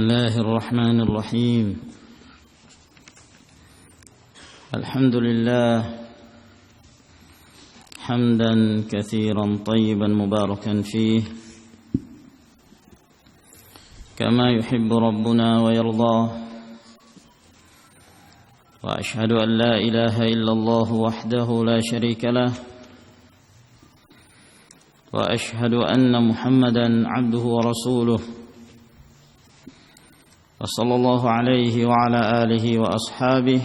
الله الرحمن الرحيم الحمد لله حمدا كثيرا طيبا مباركا فيه كما يحب ربنا ويرضاه وأشهد أن لا إله إلا الله وحده لا شريك له وأشهد أن محمدا عبده ورسوله وصلى الله عليه وعلى آله وأصحابه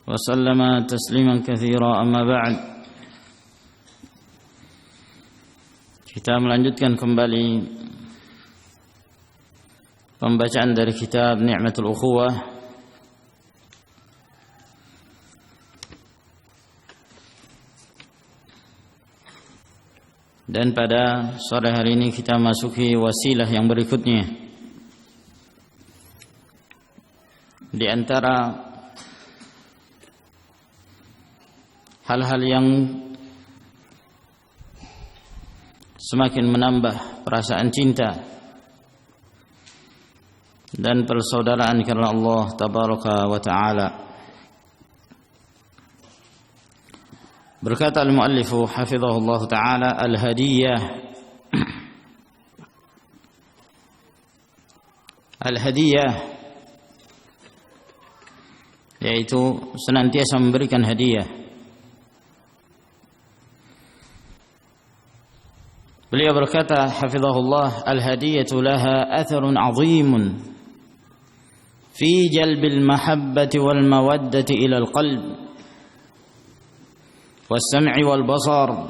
وسلم تسليما كثيرا أما بعد. Kita melanjutkan kembali pembacaan dari kitab Ni'matul Ukhuwah dan pada sore hari ini kita masuki wasilah yang berikutnya. Di antara hal-hal yang semakin menambah perasaan cinta dan persaudaraan karena Allah tabaraka wa ta'ala. Berkata al-muallifu hafizahullah ta'ala, al-hadiyah yaitu senantiasa memberikan hadiah. Beliau berkata hafizahullah, al-hadiyatu laha atharun 'azimun fi jalbil mahabbati wal mawaddati ila al-qalb was-sam'i wal basar.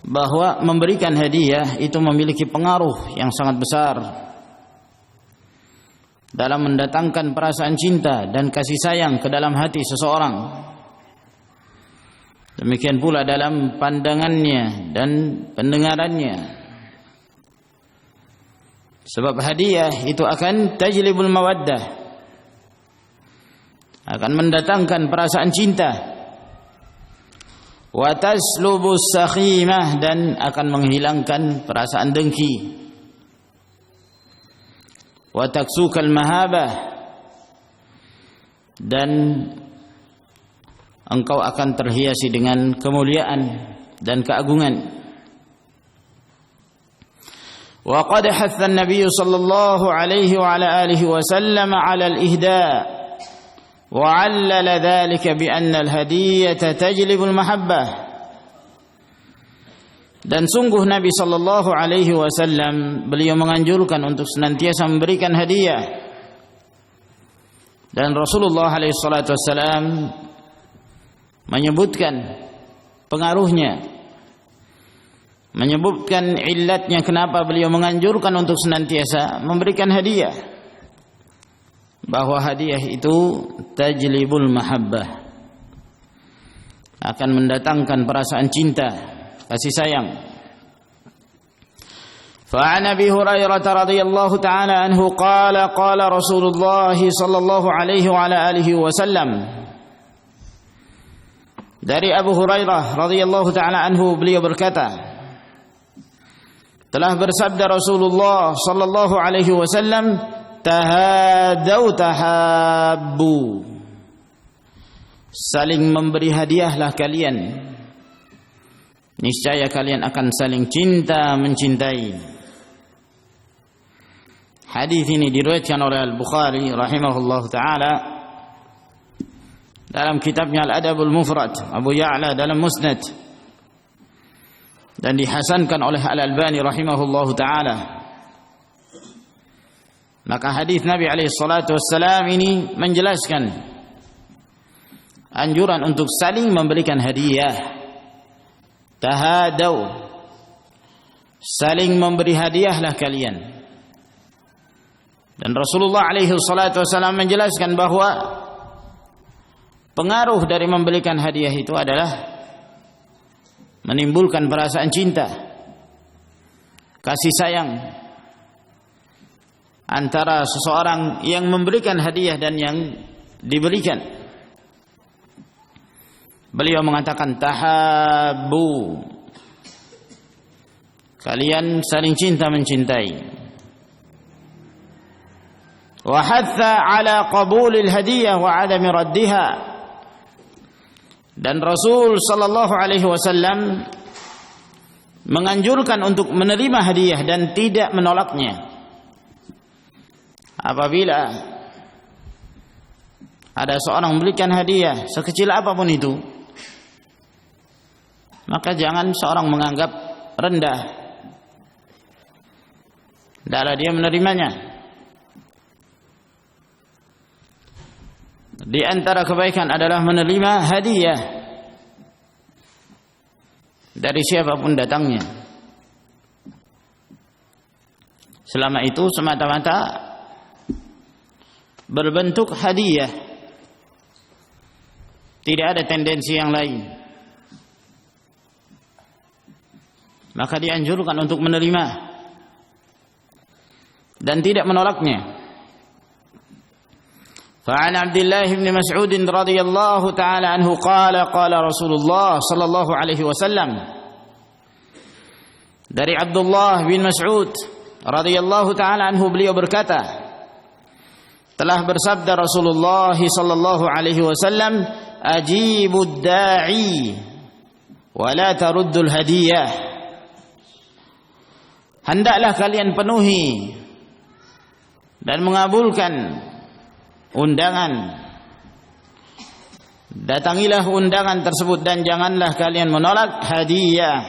Bahwa memberikan hadiah itu memiliki pengaruh yang sangat besar dalam mendatangkan perasaan cinta dan kasih sayang ke dalam hati seseorang. Demikian pula dalam pandangannya dan pendengarannya. Sebab hadiah itu akan tajlibul mawaddah, akan mendatangkan perasaan cinta, wa taslubus sakhimah, dan akan menghilangkan perasaan dengki, wa taksukal mahabah, dan engkau akan terhiasi dengan kemuliaan dan keagungan. Wa qad hatha an-nabiy sallallahu alaihi wa ala alihi wa sallam ala al-ihda' wa 'allala dhalika bi anna al-hadiyata tajlibu al-mahabbah. Dan sungguh Nabi sallallahu alaihi wasallam beliau menganjurkan untuk senantiasa memberikan hadiah. Dan Rasulullah alaihi salatu wasallam menyebutkan pengaruhnya, menyebutkan illatnya kenapa beliau menganjurkan untuk senantiasa memberikan hadiah. Bahwa hadiah itu tajlibul mahabbah, akan mendatangkan perasaan cinta, kasih sayang. Fa'an Abi Hurairah radhiyallahu ta'ala anhu qala qala Rasulullah sallallahu alaihi wa ala alihi wasallam. Dari Abu Hurairah radhiyallahu ta'ala anhu beliau berkata, telah bersabda Rasulullah sallallahu alaihi wasallam, tahadau tahabbu, saling memberi hadiahlah kalian, niscaya kalian akan saling cinta mencintai. Hadis ini diriwayatkan oleh Al-Bukhari rahimahullahu taala dalam kitabnya Al-Adabul Mufrad, Abu Ya'la dalam Musnad, dan dihasankan oleh Al-Albani rahimahullahu taala. Maka hadis Nabi alaihi salatu wassalam ini menjelaskan anjuran untuk saling memberikan hadiah. Tahadau, saling memberi hadiahlah kalian. Dan Rasulullah alaihi salatu wasallam menjelaskan bahwa pengaruh dari memberikan hadiah itu adalah menimbulkan perasaan cinta, kasih sayang antara seseorang yang memberikan hadiah dan yang diberikan. Beliau mengatakan tahabbu, kalian saling cinta mencintai. Wa hatha ala qabulil hadiyah wa adami raddiha. Dan Rasul sallallahu alaihi wasallam menganjurkan untuk menerima hadiah dan tidak menolaknya. Apabila ada seorang memberikan hadiah sekecil apapun itu, maka jangan seorang menganggap rendah hendaklah dia menerimanya. Di antara kebaikan adalah menerima hadiah dari siapapun datangnya, selama itu semata-mata berbentuk hadiah, tidak ada tendensi yang lain, maka dianjurkan untuk menerima dan tidak menolaknya. فعن عبد الله بن مسعود رضي الله تعالى عنه قال قال رسول الله صلى الله عليه وسلم. Dari Abdullah bin Mas'ud radhiyallahu taala anhu, beliau berkata, telah bersabda Rasulullah sallallahu alaihi wasallam, ajibud da'i wa la taruddul hadiyah. Hendaklah kalian penuhi dan mengabulkan undangan, datangilah undangan tersebut dan janganlah kalian menolak hadiah.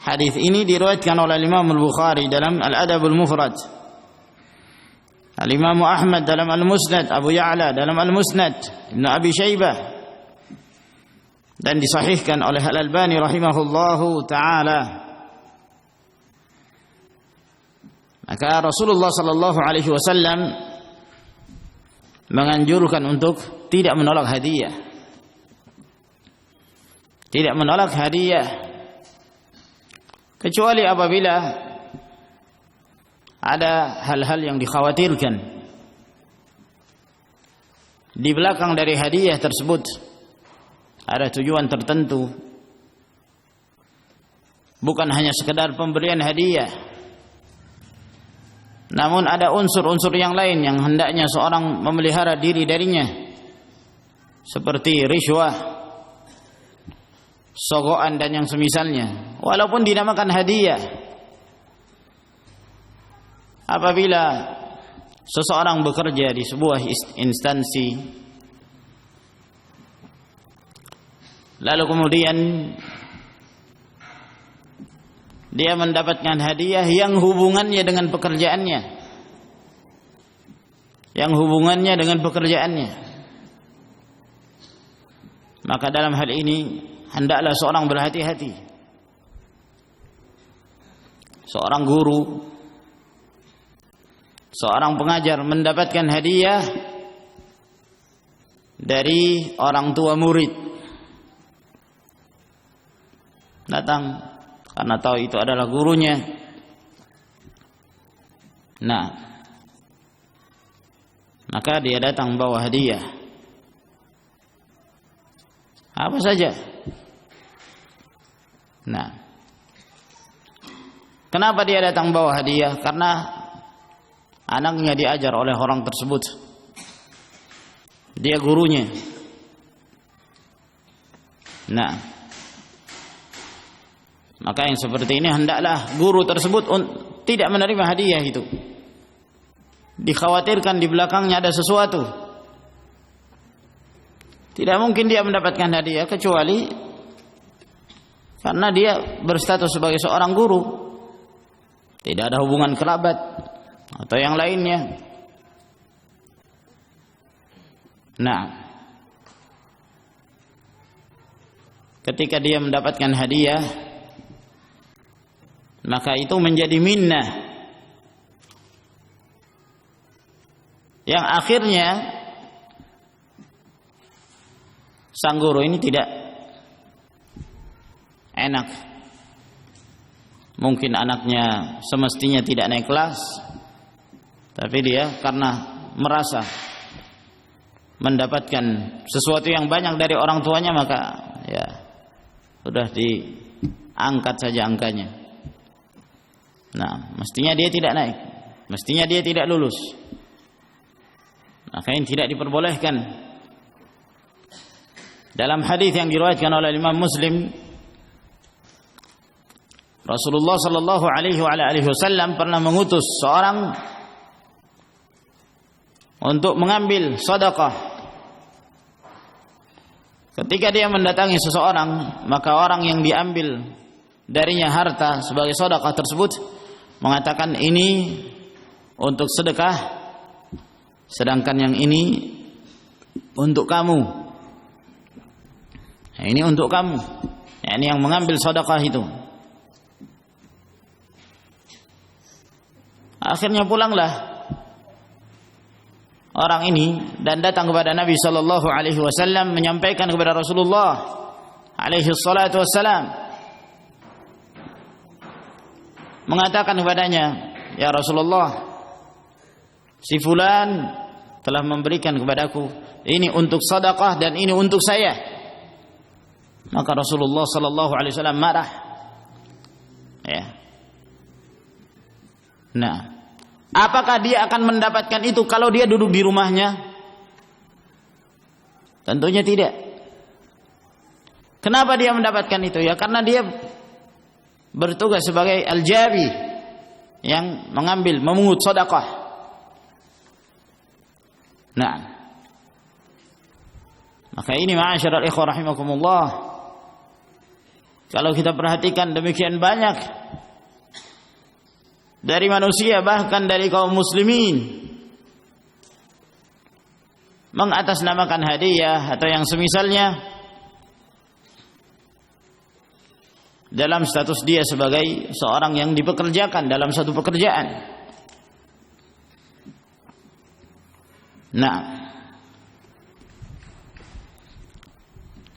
Hadis ini diriwayatkan oleh Imam Al-Bukhari dalam Al-Adab Al-Mufrad, Al-Imam Ahmad dalam Al-Musnad, Abu Ya'la dalam Al-Musnad, Ibn Abi Shaybah, dan disahihkan oleh Al-Albani rahimahullahu ta'ala. Maka Rasulullah sallallahu alaihi wasallam menganjurkan untuk tidak menolak hadiah. Tidak menolak hadiah kecuali apabila ada hal-hal yang dikhawatirkan di belakang dari hadiah tersebut, ada tujuan tertentu, bukan hanya sekedar pemberian hadiah, namun ada unsur-unsur yang lain yang hendaknya seorang memelihara diri darinya, seperti risyuah, sogokan dan yang semisalnya, walaupun dinamakan hadiah. Apabila seseorang bekerja di sebuah instansi, lalu kemudian dia mendapatkan hadiah yang hubungannya dengan pekerjaannya, maka dalam hal ini hendaklah seorang berhati-hati. Seorang guru, seorang pengajar mendapatkan hadiah dari orang tua murid, datang karena tahu itu adalah gurunya. Nah, maka dia datang bawa hadiah apa saja. Nah, kenapa dia datang bawa hadiah? Karena anaknya diajar oleh orang tersebut, dia gurunya. Nah, maka yang seperti ini hendaklah guru tersebut tidak menerima hadiah itu. Dikhawatirkan di belakangnya ada sesuatu. Tidak mungkin dia mendapatkan hadiah kecuali karena dia berstatus sebagai seorang guru. Tidak ada hubungan kerabat atau yang lainnya. Nah, ketika dia mendapatkan hadiah, maka itu menjadi minnah yang akhirnya sang guru ini tidak enak. Mungkin anaknya semestinya tidak naik kelas, tapi dia karena merasa mendapatkan sesuatu yang banyak dari orang tuanya, maka ya sudah angkat saja angkanya. Nah, mestinya dia tidak naik, mestinya dia tidak lulus. Maka ini tidak diperbolehkan. Dalam hadis yang diriwayatkan oleh Imam Muslim, Rasulullah sallallahu alaihi wasallam pernah mengutus seorang untuk mengambil sedekah. Ketika dia mendatangi seseorang, maka orang yang diambil darinya harta sebagai sedekah tersebut mengatakan ini untuk sedekah, sedangkan yang ini untuk kamu. Nah, ini untuk kamu. Nah, ini yang mengambil sedekah itu. Akhirnya pulanglah orang ini dan datang kepada Nabi sallallahu alaihi wasallam menyampaikan kepada Rasulullah alaihi salatu wassalam, mengatakan kepadanya, ya Rasulullah, si fulan telah memberikan kepadaku ini untuk sedekah dan ini untuk saya. Maka Rasulullah sallallahu alaihi wasallam marah. Ya. Nah, apakah dia akan mendapatkan itu kalau dia duduk di rumahnya? Tentunya tidak. Kenapa dia mendapatkan itu? Ya karena dia bertugas sebagai al-jabi yang mengambil, memungut sedekah. Nah, maka ini ma'asyiral ikhwah rahimakumullah, kalau kita perhatikan demikian banyak dari manusia, bahkan dari kaum muslimin, mengatasnamakan hadiah atau yang semisalnya dalam status dia sebagai seorang yang dipekerjakan dalam satu pekerjaan. Nah,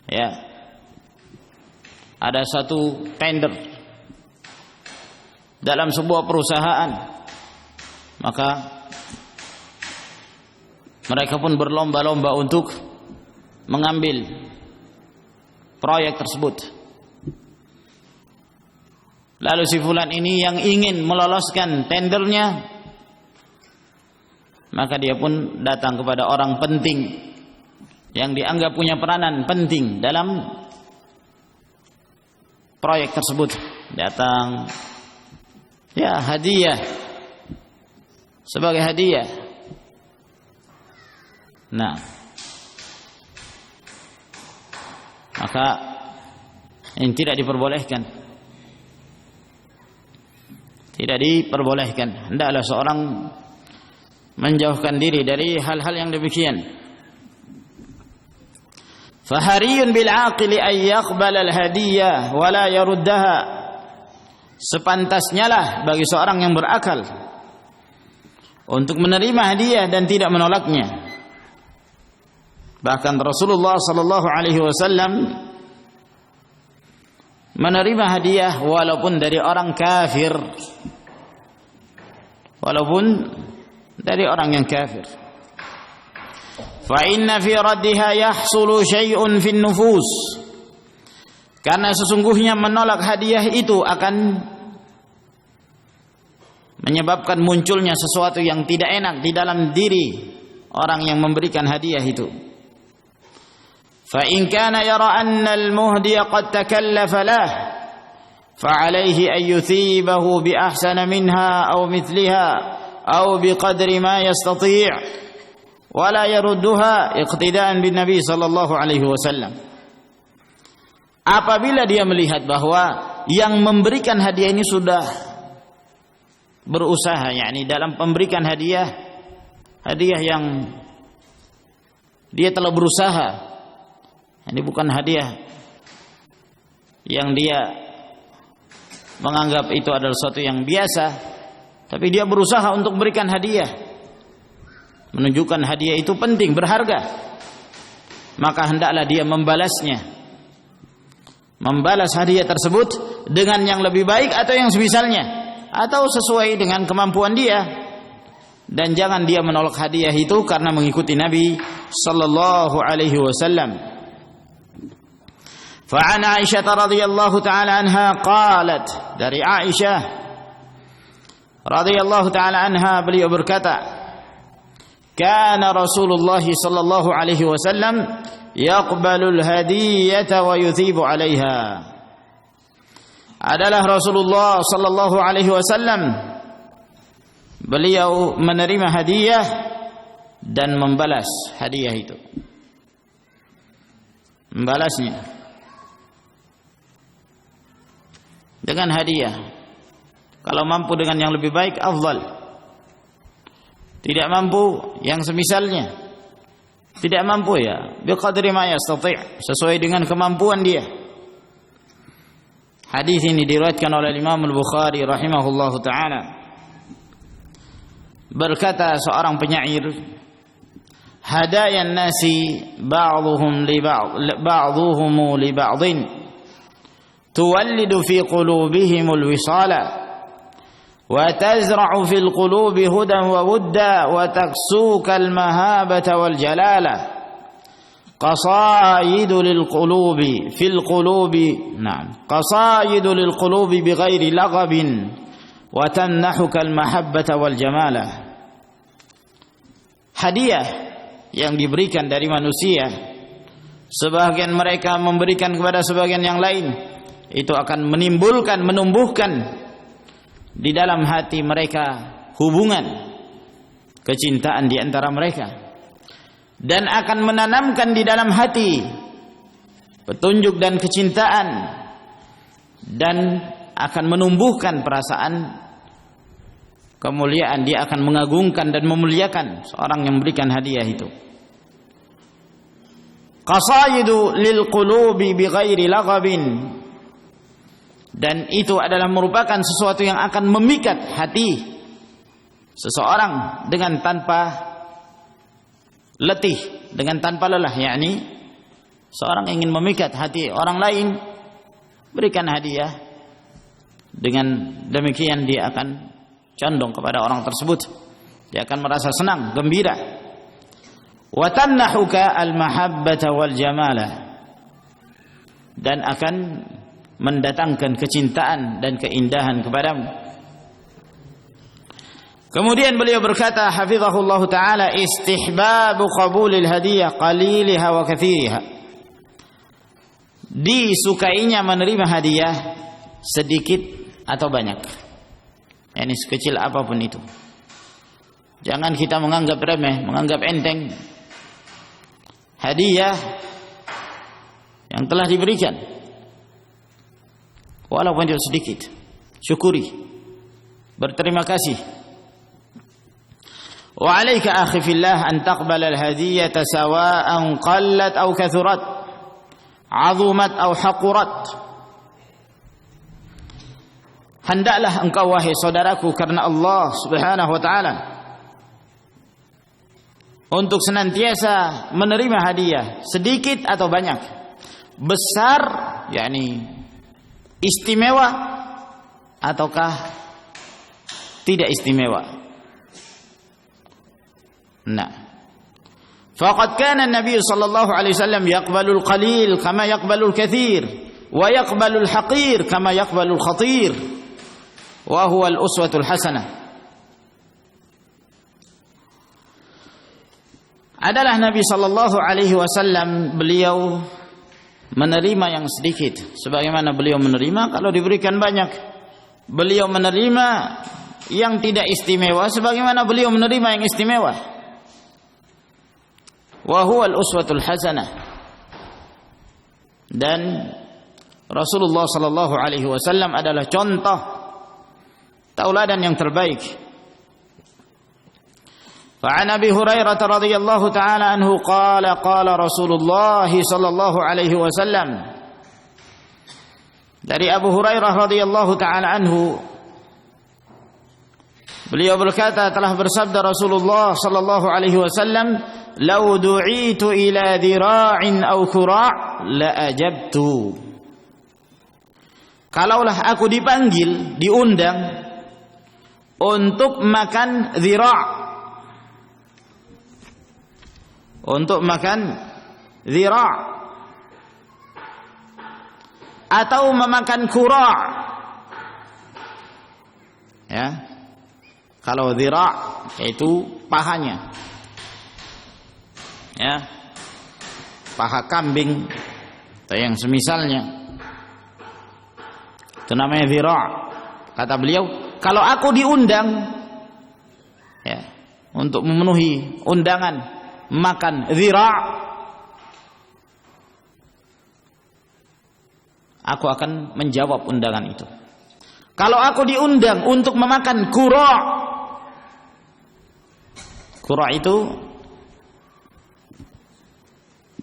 ya, ada satu tender dalam sebuah perusahaan, maka mereka pun berlomba-lomba untuk mengambil proyek tersebut. Lalu si fulan ini yang ingin meloloskan tendernya, maka dia pun datang kepada orang penting yang dianggap punya peranan penting dalam proyek tersebut. Datang, ya, hadiah, sebagai hadiah. Nah, maka ini tidak diperbolehkan. Tidak diperbolehkan. Hendaklah seorang menjauhkan diri dari hal-hal yang demikian. Fahariyun bil aqili ay yaqbala al hadiyah wa la yaruddaha. Sepantasnya lah bagi seorang yang berakal untuk menerima hadiah dan tidak menolaknya. Bahkan Rasulullah sallallahu alaihi wasallam menerima hadiah walaupun dari orang kafir, walaupun dari orang yang kafir. Fa inna fi raddiha yahsulu syai'un fin nufus. Karena sesungguhnya menolak hadiah itu akan menyebabkan munculnya sesuatu yang tidak enak di dalam diri orang yang memberikan hadiah itu. Fa in kana yara anna al-muhdi qad takallafa lah fa alayhi an yuthibahu bi ahsana minha aw mithliha aw bi qadri ma yastati' wa la yarudduha iqtidaan bin nabi sallallahu alaihi wasallam. Apabila dia melihat bahwa yang memberikan hadiah ini sudah berusaha, yakni dalam pemberikan hadiah yang dia telah berusaha, ini bukan hadiah yang dia menganggap itu adalah sesuatu yang biasa, tapi dia berusaha untuk memberikan hadiah, menunjukkan hadiah itu penting, berharga, maka hendaklah dia membalasnya, membalas hadiah tersebut dengan yang lebih baik atau yang semisalnya, atau sesuai dengan kemampuan dia. Dan jangan dia menolak hadiah itu karena mengikuti Nabi sallallahu alaihi wasallam. فعن عائشة رضي الله تعالى عنها قالت, dari Aisyah radhiyallahu taala anha beliau berkata, kana Rasulullah sallallahu alaihi wasallam yaqbalul hadiyata wa yuthibu 'alaiha. Adalah Rasulullah sallallahu alaihi wasallam beliau menerima hadiah dan membalas hadiah itu. Membalasnya dengan hadiah. Kalau mampu dengan yang lebih baik, afdal. Tidak mampu, yang semisalnya. Tidak mampu ya, biqadri ma yastati', sesuai dengan kemampuan dia. Hadis ini diriwayatkan oleh Imam Al-Bukhari rahimahullahu taala. Berkata seorang penyair, hadayan nasi ba'dhuhum li ba'dhuhum li ba'dhin tuwallidu fi qulubihimul wisala وتزرع في القلوب هدى وودا وتكسوك المهابة والجلالة قصائد للقلوب في القلوب قصائد للقلوب بغير لغب وتمنحك المحبة والجمالة. Hadiah yang diberikan dari manusia, sebagian mereka memberikan kepada sebagian yang lain, itu akan menimbulkan, menumbuhkan di dalam hati mereka hubungan kecintaan di antara mereka, dan akan menanamkan di dalam hati petunjuk dan kecintaan, dan akan menumbuhkan perasaan kemuliaan. Dia akan mengagungkan dan memuliakan seorang yang memberikan hadiah itu. Qasaidu lil qulubi bighairi laghabin, dan itu adalah merupakan sesuatu yang akan memikat hati seseorang dengan tanpa letih, dengan tanpa lelah. yakni seorang ingin memikat hati orang lain, berikan hadiah. Dengan demikian dia akan condong kepada orang tersebut, dia akan merasa senang, gembira. Wa tamnahuka al-mahabbata wal jamalah, dan akan mendatangkan kecintaan dan keindahan kepadamu. Kemudian beliau berkata hafizahullah taala, istihbabu qabulil hadiyah qaliliha wa katsiriha. Disukainya menerima hadiah sedikit atau banyak. Yani sekecil apapun itu. Jangan kita menganggap remeh, menganggap enteng hadiah yang telah diberikan, walaupun itu sedikit. Syukuri, berterima kasih. Wa 'alaika akhi fillah an taqbala al-hadiyata sawa'an qallat aw kathurat, 'azumat aw haqurat. Hendaklah engkau wahai saudaraku karena Allah Subhanahu wa taala untuk senantiasa menerima hadiah sedikit atau banyak, besar yakni istimewa ataukah tidak istimewa. Faqad kana an-nabiy sallallahu alaihi wasallam yaqbalu al-qalil kama yaqbalu al-katsir wa yaqbalu al-haqir kama yaqbalu al-khatir wa huwa al-uswatul hasanah. Adalah Nabi sallallahu alaihi wasallam beliau menerima yang sedikit sebagaimana beliau menerima kalau diberikan banyak. Beliau menerima yang tidak istimewa sebagaimana beliau menerima yang istimewa. Wa huwa al-uswatul hasanah. Dan Rasulullah sallallahu alaihi wasallam adalah contoh tauladan yang terbaik. Fa'an Abi Hurairah radhiyallahu ta'ala anhu qala qala Rasulullah sallallahu alaihi wasallam. Dari Abu Hurairah radhiyallahu ta'ala anhu, beliau berkata, telah bersabda Rasulullah sallallahu alaihi wasallam, "Lau du'itu ila dhira'in aw qura' la ajabtu." Kalaulah aku dipanggil, diundang untuk makan dhira', untuk makan dhira', atau memakan kura'. Ya. Kalau dhira' yaitu pahanya. Ya. Paha kambing atau yang semisalnya. Itu namanya dhira'. Kata beliau, kalau aku diundang ya, untuk memenuhi undangan makan dhira', aku akan menjawab undangan itu. Kalau aku diundang untuk memakan kura', kura' itu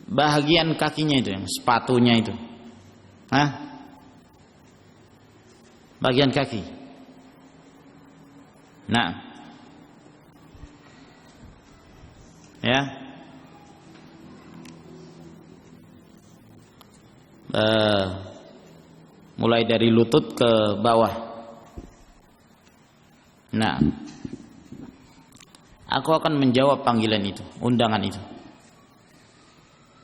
bahagian kakinya itu, yang sepatunya itu. Bagian kaki. Nah. Ya. Mulai dari lutut ke bawah. Nah. Aku akan menjawab panggilan itu, undangan itu.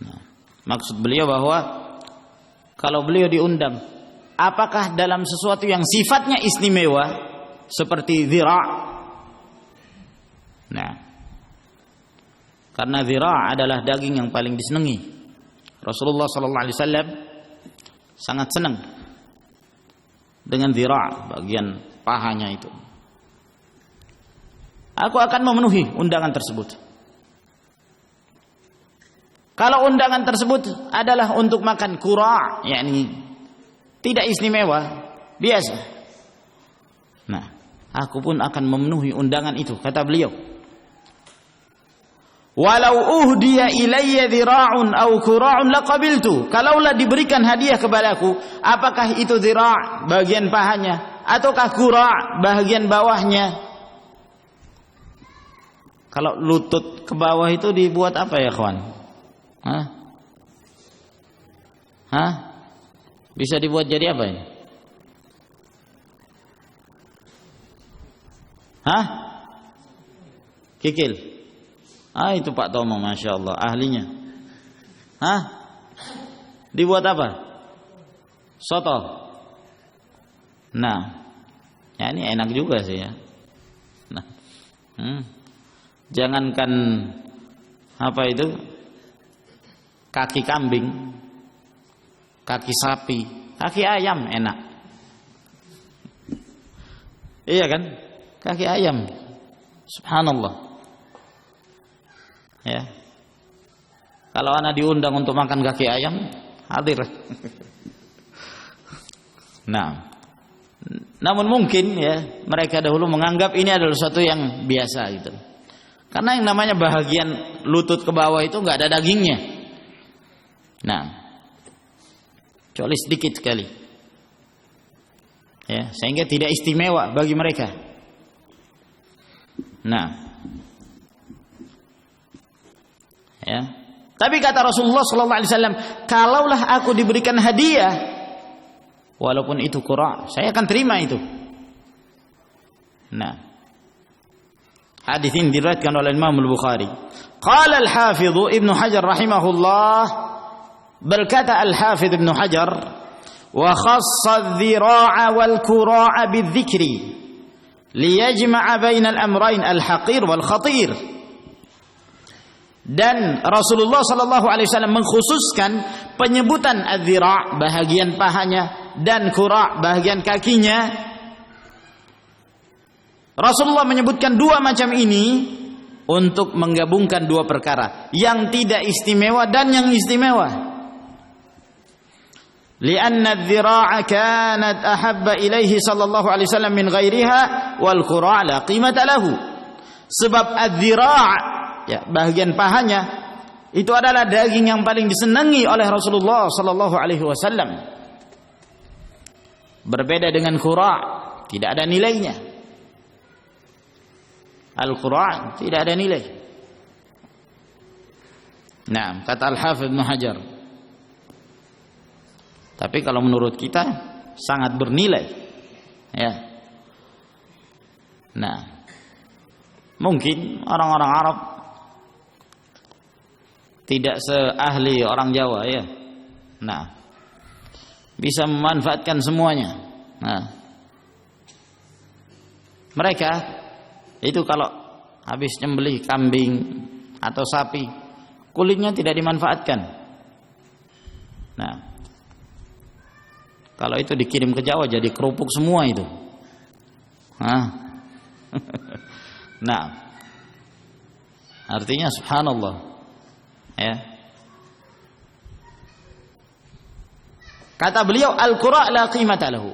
Nah, maksud beliau bahwa kalau beliau diundang, apakah dalam sesuatu yang sifatnya istimewa seperti dhira'? Nah, karena dhira' adalah daging yang paling disenangi. Rasulullah sallallahu alaihi wasallam sangat senang dengan dhira', bagian pahanya itu. Aku akan memenuhi undangan tersebut. Kalau undangan tersebut adalah untuk makan kura', yakni tidak istimewa, biasa. Nah, aku pun akan memenuhi undangan itu, kata beliau. Walau uhdiya ilayya dhira'un aw qura'un laqabiltu. Kalaulah diberikan hadiah kepadaku, apakah itu dhira', bagian pahanya, ataukah qura', bagian bawahnya? Kalau lutut ke bawah itu dibuat apa ya, kawan? Bisa dibuat jadi apa ini? Kikil. Itu Pak Tomo, Masya Allah, ahlinya. Dibuat apa? Soto. Nah, ya ini enak juga sih ya. Nah, jangankan apa itu, kaki kambing, kaki sapi, kaki ayam enak. Iya kan? Kaki ayam. Subhanallah. Ya. Kalau anak diundang untuk makan kaki ayam, hadir. Nah, namun mungkin ya mereka dahulu menganggap ini adalah sesuatu yang biasa gitu. Karena yang namanya bahagian lutut ke bawah itu nggak ada dagingnya. Nah, kecuali sedikit sekali. Ya, sehingga tidak istimewa bagi mereka. Nah, ya. Tapi kata Rasulullah sallallahu alaihi wasallam, kalaulah aku diberikan hadiah, walaupun itu qura', saya akan terima itu. Nah, hadis ini diriwayatkan oleh Imam Al-Bukhari. Qala Al-Hafidh Ibnu Hajar rahimahullah, berkata Al-Hafidh Ibnu Hajar, wa khassa adh-dhira'a wal qura'a bidh-dhikri liyajma'a baina al-amrayn al-haqir wal khatir. Dan Rasulullah sallallahu alaihi wasallam mengkhususkan penyebutan adh-dhira', bahagian pahanya, dan qura', bahagian kakinya. Rasulullah menyebutkan dua macam ini untuk menggabungkan dua perkara, yang tidak istimewa dan yang istimewa. Lianna adh-dhira'a kanat ahabba ilaihi sallallahu alaihi wasallam min ghairiha wal qura' la qimata lahu. Sebab adh-dhira', ya, bahagian pahanya itu adalah daging yang paling disenangi oleh Rasulullah sallallahu alaihi wasallam. Berbeda dengan qura', tidak ada nilainya. Al-qura' tidak ada nilai. Nah, kata Al-Hafidh Ibnu Hajar. Tapi kalau menurut kita sangat bernilai. Ya. Nah, mungkin orang-orang Arab tidak seahli orang Jawa ya. Nah, bisa memanfaatkan semuanya. Nah, mereka itu kalau habis nyembelih kambing atau sapi, kulitnya tidak dimanfaatkan. Nah, kalau itu dikirim ke Jawa jadi kerupuk semua itu. Nah, artinya subhanallah, ya. Kata beliau, al-qura' la qimata lahu.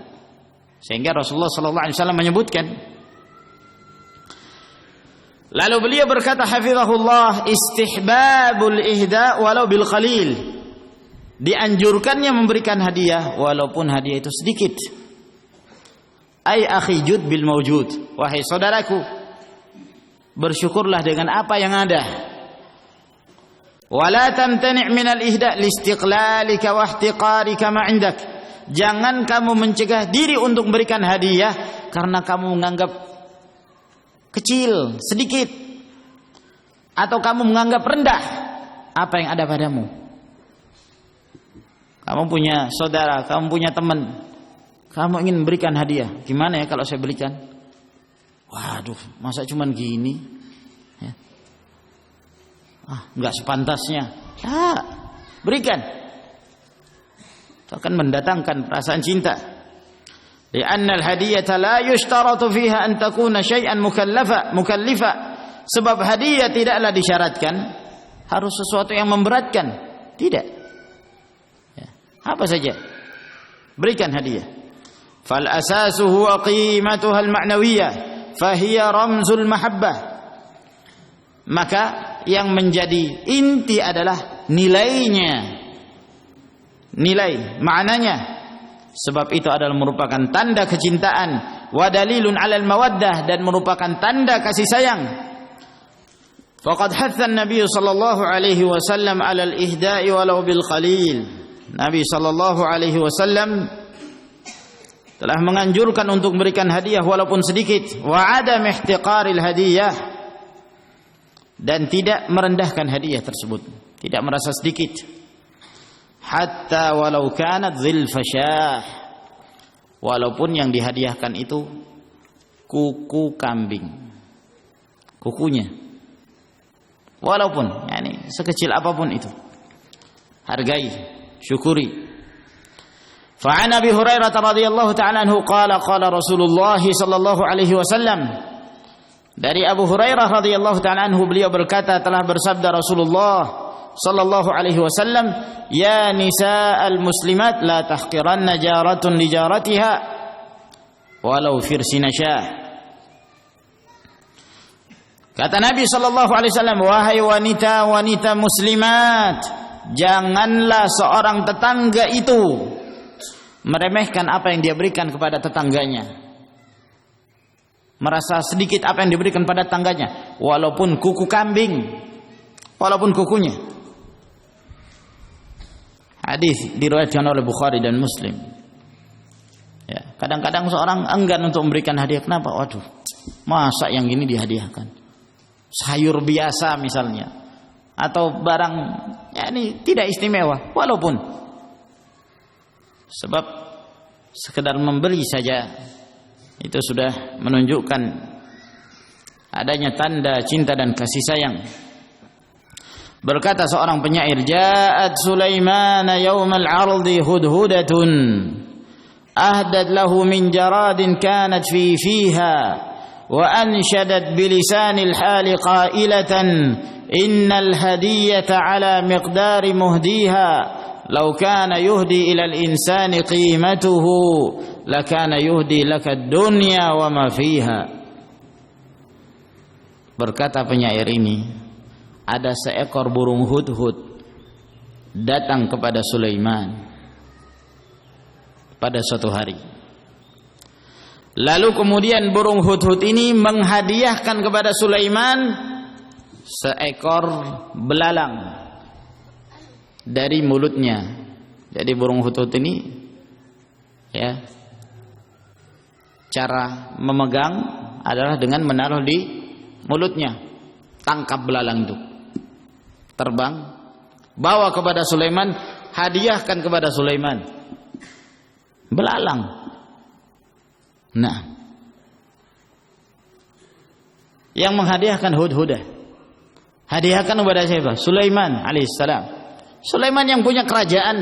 Sehingga Rasulullah sallallahu alaihi wasallam menyebutkan. Lalu beliau berkata hafizahullah, istihbabul ihda walau bil qalil. Dianjurkannya memberikan hadiah walaupun hadiah itu sedikit. Ai akhi jud bil mawjud. Wahai saudaraku, bersyukurlah dengan apa yang ada. Wala tamtani' minal ihda' liistiqlalika wa ihtiqarika ma 'indak. Jangan kamu mencegah diri untuk memberikan hadiah karena kamu menganggap kecil, sedikit, atau kamu menganggap rendah apa yang ada padamu. Kamu punya saudara, kamu punya teman, kamu ingin memberikan hadiah. Gimana ya kalau saya belikan? Waduh, masa cuman gini? Ya. Enggak sepantasnya. Ya, berikan. Itu akan mendatangkan perasaan cinta. Li'anna al-hadiyata la yushtaratu fiha an takuna syai'an mukallifa. Sebab hadiah tidaklah disyaratkan harus sesuatu yang memberatkan. Tidak. Ya. Apa saja. Berikan hadiah. Fal asasu huwa qimatuha al-ma'nawiyyah, fahiya ramzul mahabbah. Maka yang menjadi inti adalah nilainya, nilai maknanya, sebab itu adalah merupakan tanda kecintaan, wa dalilun 'alal mawaddah, dan merupakan tanda kasih sayang. Faqad hatha an-nabiy sallallahu alaihi wasallam 'alal ihda'i walau bil qalil. Nabi sallallahu alaihi wasallam telah menganjurkan untuk memberikan hadiah walaupun sedikit, wa 'adam ihtiqaril hadiyah, dan tidak merendahkan hadiah tersebut, tidak merasa sedikit. Hatta walau kanat dzil fasyah, walaupun yang dihadiahkan itu kuku kambing, kukunya, walaupun yani sekecil apapun itu, hargai, syukuri. Fa an Abi Hurairah radhiyallahu ta'ala anhu qala qala Rasulullah sallallahu alaihi wasallam. Dari Abu Hurairah radhiyallahu ta'ala anhu, beliau berkata, telah bersabda Rasulullah sallallahu alaihi wasallam, ya nisa'al muslimat la tahqiranna jaratun li jaratiha walau firsina syah. Kata Nabi sallallahu alaihi wasallam, wahai wanita-wanita muslimat, janganlah seorang tetangga itu meremehkan apa yang dia berikan kepada tetangganya, merasa sedikit apa yang diberikan pada tetangganya, walaupun kuku kambing, walaupun kukunya. Hadis diriwayatkan oleh Bukhari dan Muslim. Ya, kadang-kadang seorang enggan untuk memberikan hadiah. Kenapa? Waduh, masa yang gini dihadiahkan? Sayur biasa misalnya, atau barang ya ini tidak istimewa, walaupun sebab sekedar memberi saja itu sudah menunjukkan adanya tanda cinta dan kasih sayang. Berkata seorang penyair, ja'at Sulaiman yawmal 'ardi hudhudatun ahdat lahu min jaradin kanat fiha wa anshadat bilisanil hali qailatan innal hadiyata 'ala miqdari muhdiha law kana yuhdi ila al-insani qimatuhu lakana yuhdi laka dunya wa ma fiha. Berkata penyair ini, ada seekor burung hudhud datang kepada Sulaiman pada suatu hari. Lalu kemudian burung hudhud ini menghadiahkan kepada Sulaiman seekor belalang dari mulutnya. Jadi burung hudhud ini ya, cara memegang adalah dengan menaruh di mulutnya, tangkap belalang itu, terbang, bawa kepada Sulaiman, hadiahkan kepada Sulaiman. belalang. Nah, yang menghadiahkan hudhudah, hadiahkan kepada siapa? Sulaiman alaihissalam. Sulaiman yang punya kerajaan,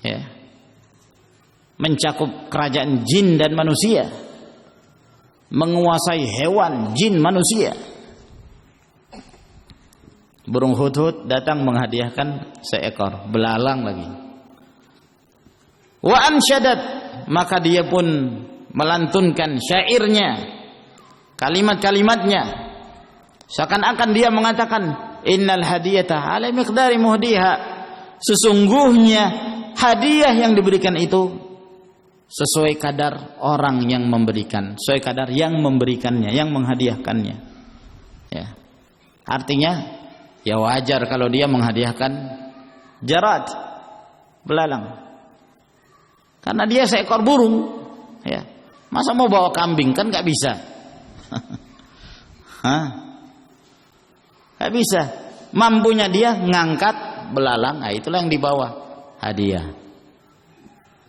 ya, mencakup kerajaan jin dan manusia, menguasai hewan, jin, manusia. Burung hudhud datang menghadiahkan seekor belalang lagi. Wa ansyadat, maka dia pun melantunkan syairnya, kalimat-kalimatnya, seakan-akan dia mengatakan innal hadiyata ala miqdari muhdiha, sesungguhnya hadiah yang diberikan itu sesuai kadar orang yang memberikan, sesuai kadar yang memberikannya, yang menghadiahkannya. Ya. Artinya ya wajar kalau dia menghadiahkan jarad, belalang. Karena dia seekor burung, ya. Masa mau bawa kambing, kan nggak bisa. Nggak bisa. Mampunya dia ngangkat belalang, nah itulah yang dibawa hadiah.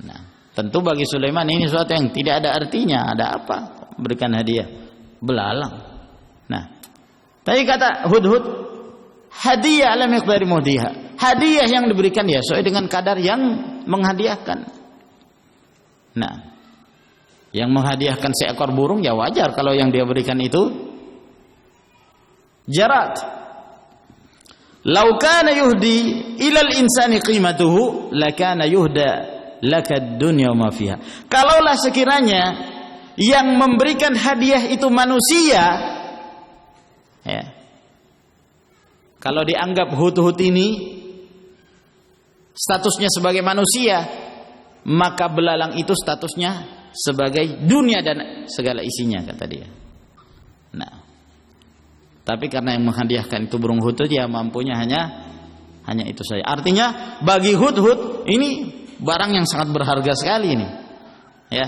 Nah, tentu bagi Sulaiman ini sesuatu yang tidak ada artinya. Ada apa berikan hadiah belalang? Nah, tadi kata hudhud, hadiah ala miqdari muhdiha. Hadiah yang diberikan ya sesuai dengan kadar yang menghadiahkan. Nah, yang menghadiahkan seekor burung ya wajar kalau yang dia berikan itu jarad. Lau kana yuhdi ilal insani qimatuhu lakana yuhda lakad dunya ma fiha. Kalaulah sekiranya yang memberikan hadiah itu manusia, ya, kalau dianggap hudhud ini statusnya sebagai manusia, maka belalang itu statusnya sebagai dunia dan segala isinya, kata dia. Nah, tapi karena yang menghadiahkan itu burung hudhud, ya mampunya hanya itu saja. Artinya bagi hudhud ini barang yang sangat berharga sekali ini. Ya,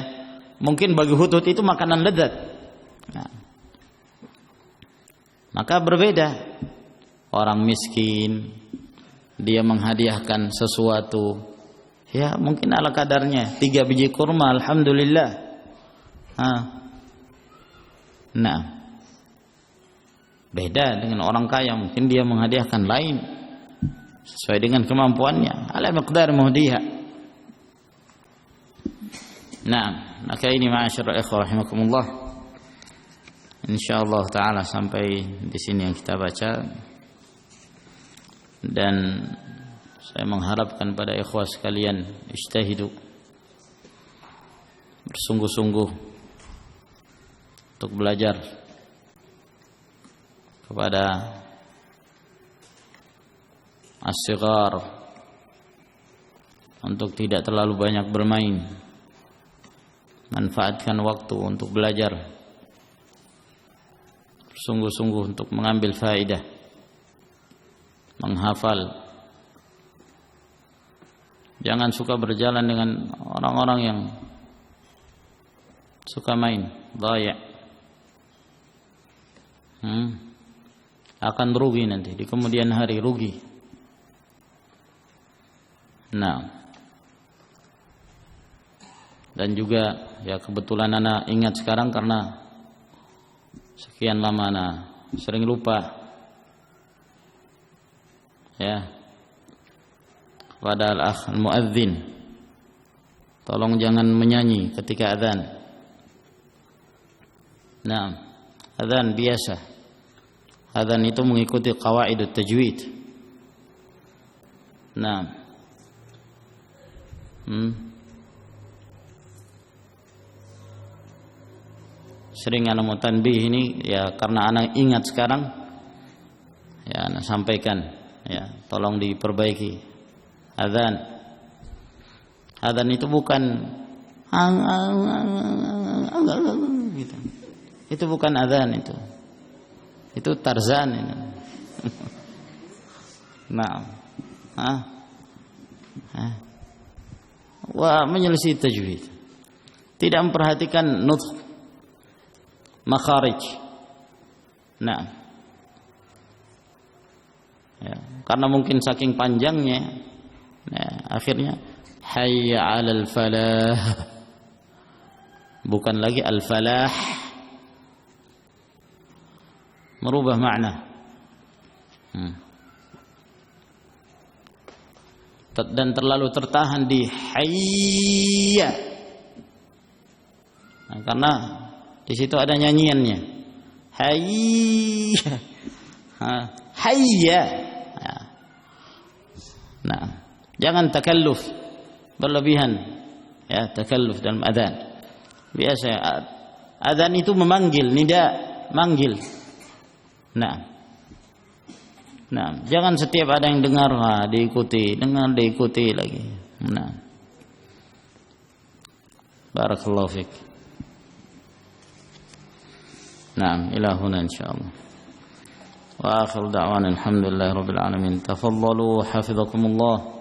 mungkin bagi hudhud itu makanan lezat. Nah, maka berbeda. Orang miskin dia menghadiahkan sesuatu, ya mungkin ala kadarnya, 3 biji kurma, alhamdulillah. Nah, beda dengan orang kaya, mungkin dia menghadiahkan lain sesuai dengan kemampuannya, ala miqdar muhdiha. Nah, maka ini ma'asyiral ikhwah rahimakumullah, insyaallah taala sampai di sini yang kita baca. Dan saya mengharapkan pada ikhwah sekalian, ijtahidu, bersungguh-sungguh untuk belajar kepada as-sighar, untuk tidak terlalu banyak bermain, manfaatkan waktu untuk belajar, bersungguh-sungguh untuk mengambil faedah, menghafal. Jangan suka berjalan dengan orang-orang yang suka main, dhaya'. Akan rugi nanti di kemudian hari, rugi. Nah, dan juga ya kebetulan anak ingat sekarang karena sekian lama anak sering lupa, ya, kepada al-akh al-muadzin, tolong jangan menyanyi ketika adzan. Nah, adzan biasa, adzan itu mengikuti qawaidut tajwid. Nah, sering anak mau tanbih ini ya karena anak ingat sekarang, ya anak sampaikan, ya tolong diperbaiki. Adzan itu bukan gitu. Itu bukan adzan itu. Itu Tarzan ini. Nah, wah, menyelisih tajwid. Tidak memperhatikan nutq, makharij. Nah, ya, karena mungkin saking panjangnya, ya, akhirnya hayya 'alal falah. Bukan lagi al-falah. Merubah makna. Dan terlalu tertahan di hayya. Nah, karena di situ ada nyanyiannya. Hayya. Hayya. Nah, jangan takalluf berlebihan. Ya, takalluf dalam adzan. Biasa adzan itu memanggil, nida, manggil. Nah, jangan setiap ada yang dengar diikuti, dengar diikuti lagi. Nah, barakallahu fik. Naam, ila huna insyaallah. Wa akhir da'wana alhamdulillahi rabbil alamin. Tafaddalu hafizakumullah.